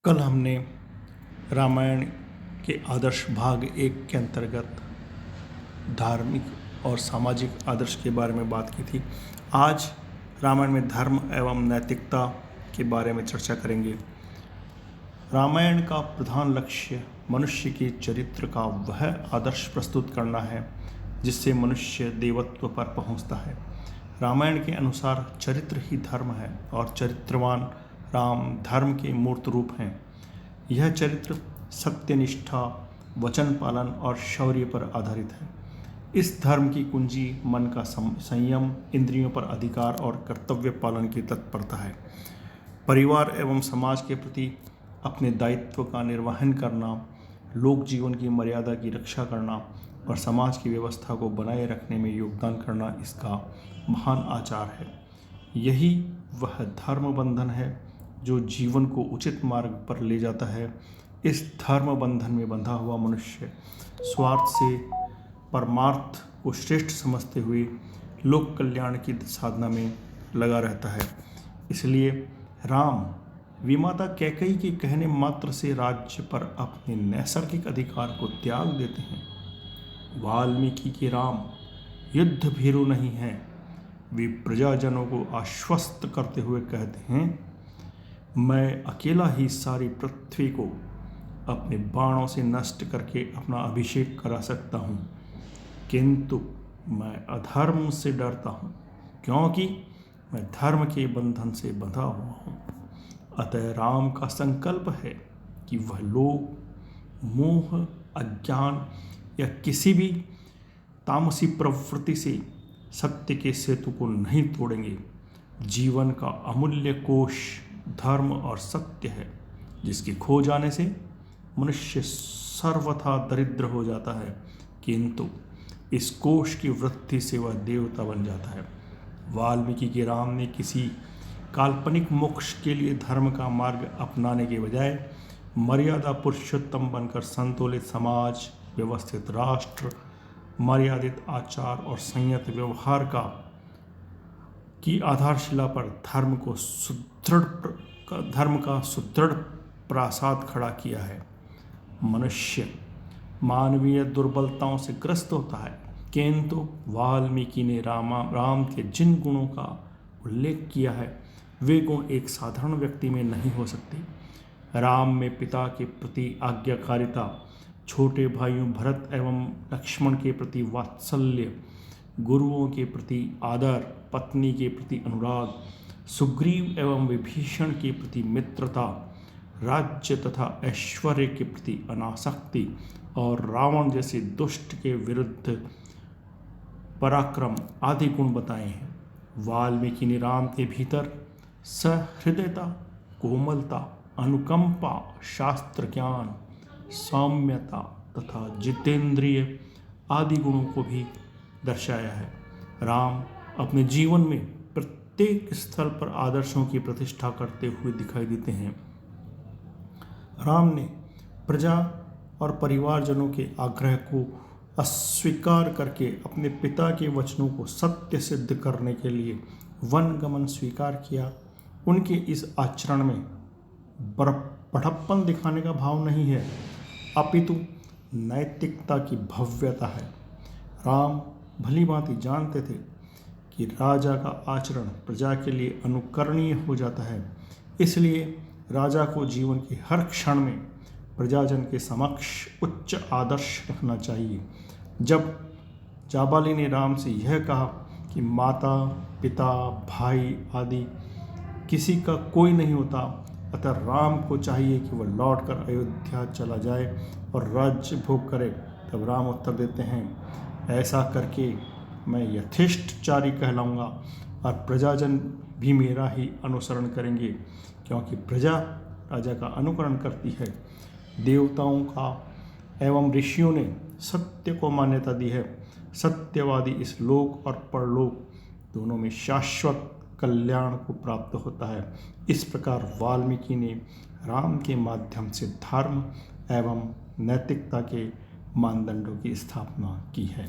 कल हमने रामायण के आदर्श भाग 1 के अंतर्गत धार्मिक और सामाजिक आदर्श के बारे में बात की थी। आज रामायण में धर्म एवं नैतिकता के बारे में चर्चा करेंगे। रामायण का प्रधान लक्ष्य मनुष्य के चरित्र का वह आदर्श प्रस्तुत करना है जिससे मनुष्य देवत्व पर पहुंचता है। रामायण के अनुसार चरित्र ही धर्म है और चरित्रवान राम धर्म के मूर्त रूप हैं। यह चरित्र सत्यनिष्ठा, वचन पालन और शौर्य पर आधारित है। इस धर्म की कुंजी मन का संयम, इंद्रियों पर अधिकार और कर्तव्य पालन की तत्परता है। परिवार एवं समाज के प्रति अपने दायित्व का निर्वहन करना, लोक जीवन की मर्यादा की रक्षा करना और समाज की व्यवस्था को बनाए रखने में योगदान करना इसका महान आचार है। यही वह धर्म बंधन है जो जीवन को उचित मार्ग पर ले जाता है। इस धर्म बंधन में बंधा हुआ मनुष्य स्वार्थ से परमार्थ को श्रेष्ठ समझते हुए लोक कल्याण की साधना में लगा रहता है। इसलिए राम विमाता कैकेयी के कहने मात्र से राज्य पर अपने नैसर्गिक अधिकार को त्याग देते हैं। वाल्मीकि के राम युद्ध भीरु नहीं हैं। वे प्रजाजनों को आश्वस्त करते हुए कहते हैं, मैं अकेला ही सारी पृथ्वी को अपने बाणों से नष्ट करके अपना अभिषेक करा सकता हूँ, किंतु मैं अधर्म से डरता हूँ क्योंकि मैं धर्म के बंधन से बंधा हुआ हूँ। अतः राम का संकल्प है कि वह लोग मोह, अज्ञान या किसी भी तामसी प्रवृत्ति से सत्य के सेतु को नहीं तोड़ेंगे। जीवन का अमूल्य कोश धर्म और सत्य है, जिसके खो जाने से मनुष्य सर्वथा दरिद्र हो जाता है, किंतु इस कोश की वृद्धि से वह देवता बन जाता है। वाल्मीकि के राम ने किसी काल्पनिक मोक्ष के लिए धर्म का मार्ग अपनाने के बजाय मर्यादा पुरुषोत्तम बनकर संतुलित समाज, व्यवस्थित राष्ट्र, मर्यादित आचार और संयत व्यवहार की आधारशिला पर धर्म का सुदृढ़ प्रासाद खड़ा किया है। मनुष्य मानवीय दुर्बलताओं से ग्रस्त होता है, किंतु वाल्मीकि ने राम के जिन गुणों का उल्लेख किया है वे गुण एक साधारण व्यक्ति में नहीं हो सकते। राम में पिता के प्रति आज्ञाकारिता, छोटे भाइयों भरत एवं लक्ष्मण के प्रति वात्सल्य, गुरुओं के प्रति आदर, पत्नी के प्रति अनुराग, सुग्रीव एवं विभीषण के प्रति मित्रता, राज्य तथा ऐश्वर्य के प्रति अनासक्ति और रावण जैसे दुष्ट के विरुद्ध पराक्रम आदि गुण बताए हैं। वाल्मीकि ने राम के भीतर सहृदयता, कोमलता, अनुकंपा, शास्त्र ज्ञान, सौम्यता तथा जितेंद्रिय आदि गुणों को भी दर्शाया है। राम अपने जीवन में प्रत्येक स्थल पर आदर्शों की प्रतिष्ठा करते हुए दिखाई देते हैं। राम ने प्रजा और परिवारजनों के आग्रह को अस्वीकार करके अपने पिता के वचनों को सत्य सिद्ध करने के लिए वन गमन स्वीकार किया। उनके इस आचरण में बड़प्पन दिखाने का भाव नहीं है, अपितु नैतिकता की भव्यता है। राम भली भांति जानते थे कि राजा का आचरण प्रजा के लिए अनुकरणीय हो जाता है, इसलिए राजा को जीवन के हर क्षण में प्रजाजन के समक्ष उच्च आदर्श रखना चाहिए। जब जाबाली ने राम से यह कहा कि माता, पिता, भाई आदि किसी का कोई नहीं होता, अतः राम को चाहिए कि वह लौटकर अयोध्या चला जाए और राज्य भोग करे, तब राम उत्तर देते हैं, ऐसा करके मैं यथेष्टचारी कहलाऊंगा और प्रजाजन भी मेरा ही अनुसरण करेंगे, क्योंकि प्रजा राजा का अनुकरण करती है। देवताओं का एवं ऋषियों ने सत्य को मान्यता दी है। सत्यवादी इस लोक और परलोक दोनों में शाश्वत कल्याण को प्राप्त होता है। इस प्रकार वाल्मीकि ने राम के माध्यम से धर्म एवं नैतिकता के मानदंडों की स्थापना की है।